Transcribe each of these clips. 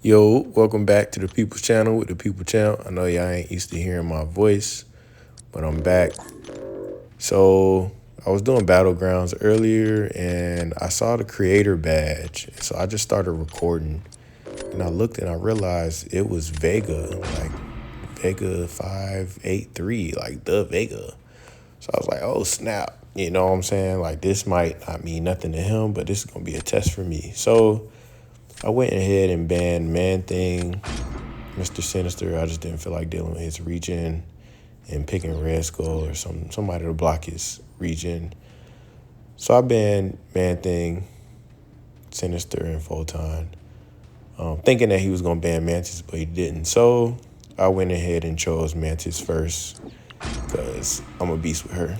Yo, welcome back to the People's Channel with the People Channel. I know y'all ain't used to hearing my voice, but I'm back. So I was doing battlegrounds earlier and I saw the creator badge. So I just started recording and I looked and I realized it was Vega, like Vega583, like the Vega. So I was like, oh snap. You know what I'm saying? Like this might not mean nothing to him, but this is gonna be a test for me. So I went ahead and banned Man Thing, Mr. Sinister. I just didn't feel like dealing with his region and picking Red Skull or somebody to block his region. So I banned Man Thing, Sinister, and Photon, thinking that he was going to ban Mantis, but he didn't. So I went ahead and chose Mantis first because I'm a beast with her.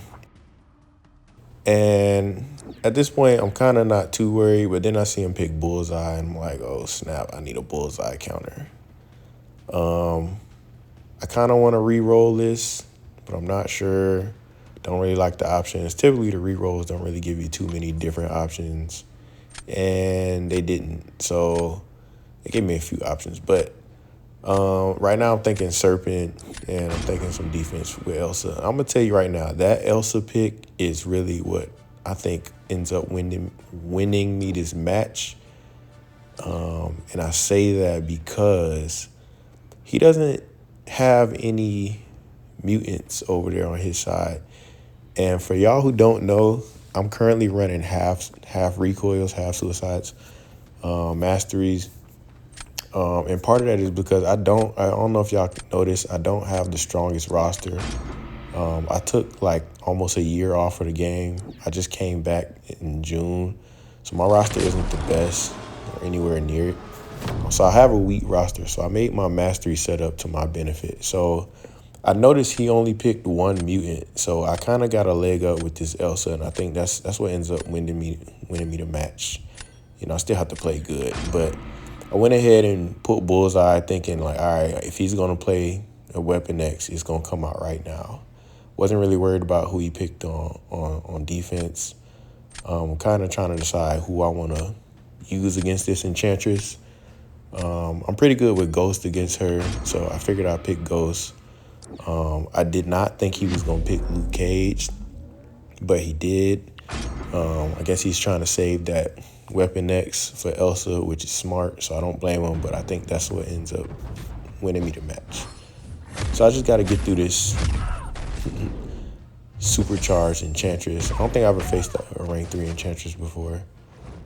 And at this point, I'm kind of not too worried, but then I see him pick Bullseye, and I'm like, oh, snap, I need a Bullseye counter. I kind of want to re-roll this, but I'm not sure. Don't really like the options. Typically, the re-rolls don't really give you too many different options, and they didn't. So they gave me a few options, but right now I'm thinking Serpent, and I'm thinking some defense with Elsa. I'm going to tell you right now, that Elsa pick is really what I think ends up winning me this match. And I say that because he doesn't have any mutants over there on his side. And for y'all who don't know, I'm currently running half recoils, half suicides, masteries. And part of that is because I don't know if y'all noticed, I don't have the strongest roster. I took like almost a year off of the game. I just came back in June. So my roster isn't the best or anywhere near it. So I have a weak roster. So I made my mastery setup to my benefit. So I noticed he only picked one mutant. So I kind of got a leg up with this Elsa, and I think that's what ends up winning me the match. You know, I still have to play good, but I went ahead and put Bullseye thinking like, all right, if he's going to play a Weapon X, it's going to come out right now. Wasn't really worried about who he picked on defense. I'm kind of trying to decide who I want to use against this Enchantress. I'm pretty good with Ghost against her, so I figured I'd pick Ghost. I did not think he was going to pick Luke Cage, but he did. I guess he's trying to save that Weapon X for Elsa, which is smart, so I don't blame him, but I think that's what ends up winning me the match. So I just got to get through this supercharged Enchantress. I don't think I ever faced a rank 3 Enchantress before.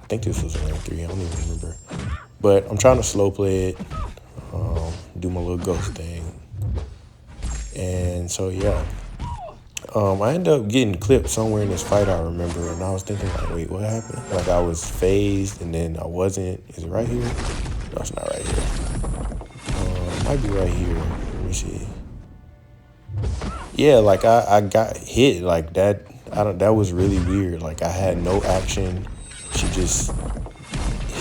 I think this was a rank 3. I don't even remember. But I'm trying to slow play it, do my little ghost thing. And so, yeah. I ended up getting clipped somewhere in this fight, I remember. And I was thinking, like, wait, what happened? Like, I was phased, and then I wasn't. Is it right here? No, it's not right here. It might be right here. Let me see. Yeah, like, I got hit like that. That was really weird. Like, I had no action. She just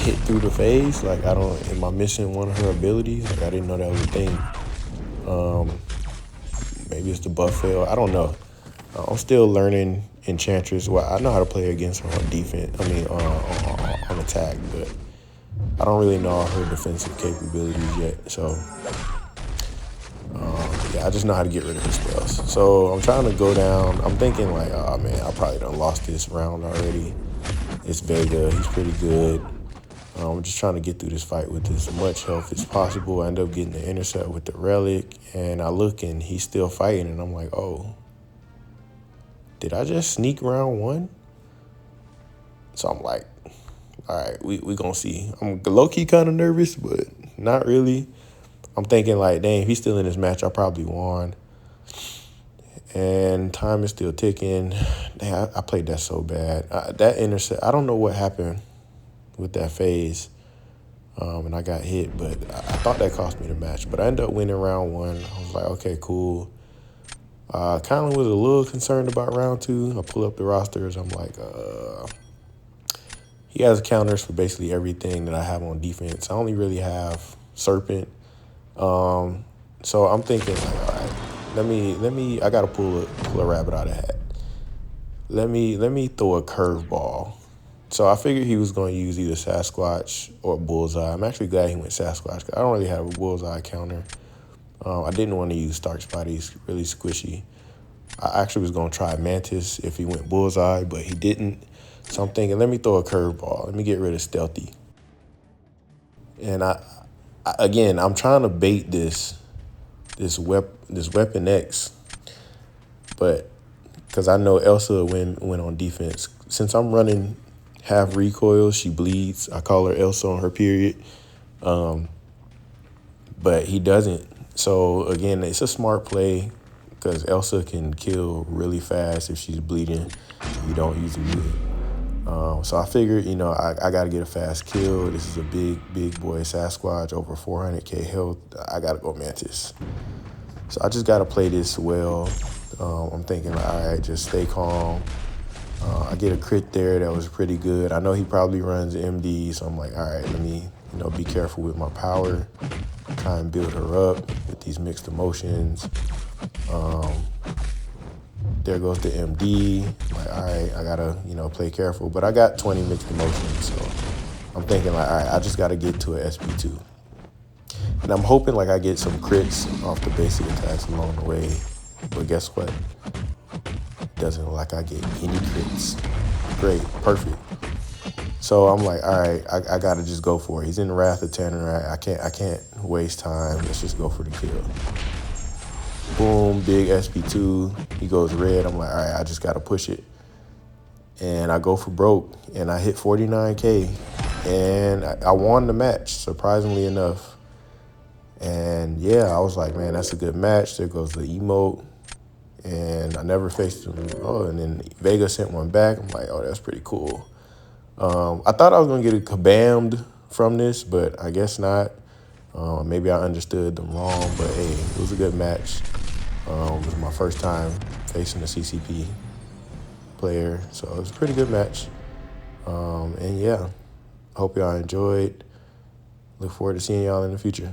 hit through the phase. Like, am I missing one of her abilities? Like, I didn't know that was a thing. Maybe it's the buff fail. I don't know. I'm still learning Enchantress. Well, I know how to play against her on defense. I mean, on attack, but I don't really know her defensive capabilities yet. So, yeah, I just know how to get rid of her spells. So I'm trying to go down. I'm thinking like, oh man, I probably done lost this round already. It's Vega. He's pretty good. I'm just trying to get through this fight with as much health as possible. I end up getting the intercept with the relic, and I look and he's still fighting, and I'm like, oh, did I just sneak round 1? So I'm like, all right, we gonna see. I'm low-key kind of nervous, but not really. I'm thinking like, dang, if he's still in this match, I probably won. And time is still ticking. Dang, I played that so bad. That intercept, I don't know what happened with that phase. And I got hit, but I thought that cost me the match. But I ended up winning round 1. I was like, okay, cool. Kind of was a little concerned about round 2. I pull up the rosters. I'm like, he has counters for basically everything that I have on defense. I only really have Serpent. So I'm thinking like, all right, let me. I gotta pull a rabbit out of the hat. Let me throw a curveball So I figured he was going to use either Sasquatch or Bullseye. I'm actually glad he went Sasquatch, because I don't really have a Bullseye counter. I didn't want to use Stark Spot. He's really squishy. I actually was going to try Mantis if he went Bullseye, but he didn't. So I'm thinking, let me throw a curveball. Let me get rid of Stealthy. And again, I'm trying to bait this Weapon X, but because I know Elsa went on defense. Since I'm running half recoil, she bleeds. I call her Elsa on her period. But he doesn't. So again, it's a smart play, because Elsa can kill really fast if she's bleeding. You don't use a mutant. So I figured, I got to get a fast kill. This is a big boy Sasquatch, over 400k health. I got to go Mantis. So I just got to play this well. I'm thinking, all right, just stay calm. I get a crit there that was pretty good. I know he probably runs MD, so I'm like, all right, let me, be careful with my power. Try and build her up with these mixed emotions. There goes the MD. Like, all right, I gotta, play careful. But I got 20 mixed emotions, so I'm thinking, like, all right, I just gotta get to a SP2. And I'm hoping, like, I get some crits off the basic attacks along the way. But guess what? Doesn't look like I get any crits. Great, perfect. So I'm like, all right, I gotta just go for it. He's in the Wrath of Tanner. I can't waste time. Let's just go for the kill. Boom, big SP2. He goes red. I'm like, all right, I just gotta push it. And I go for broke, and I hit 49k, and I won the match, surprisingly enough. And yeah, I was like, man, that's a good match. There goes the emote. And I never faced him. Oh, and then Vega sent one back. I'm like, oh, that's pretty cool. I thought I was going to get a kabammed from this, but I guess not. Maybe I understood them wrong, but hey, it was a good match. It was my first time facing a CCP player, so it was a pretty good match. And yeah, hope y'all enjoyed. Look forward to seeing y'all in the future.